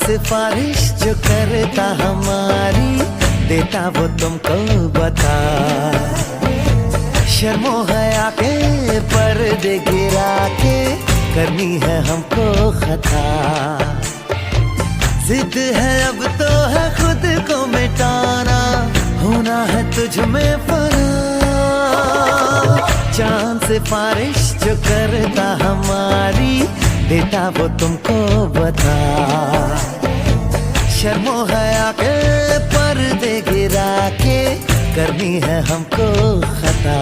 सिफारिश जो करता हमारी, देता वो तुमको बता। शर्मो हया के पर्दे गिरा के करनी है हमको खता। जिद है अब तो है खुद को मिटाना, होना है तुझ में फना। चांद सिफारिश जो करता हमारी, देता वो तुमको बता। शर्मो हया के पर्दे गिरा के करनी है हमको खता।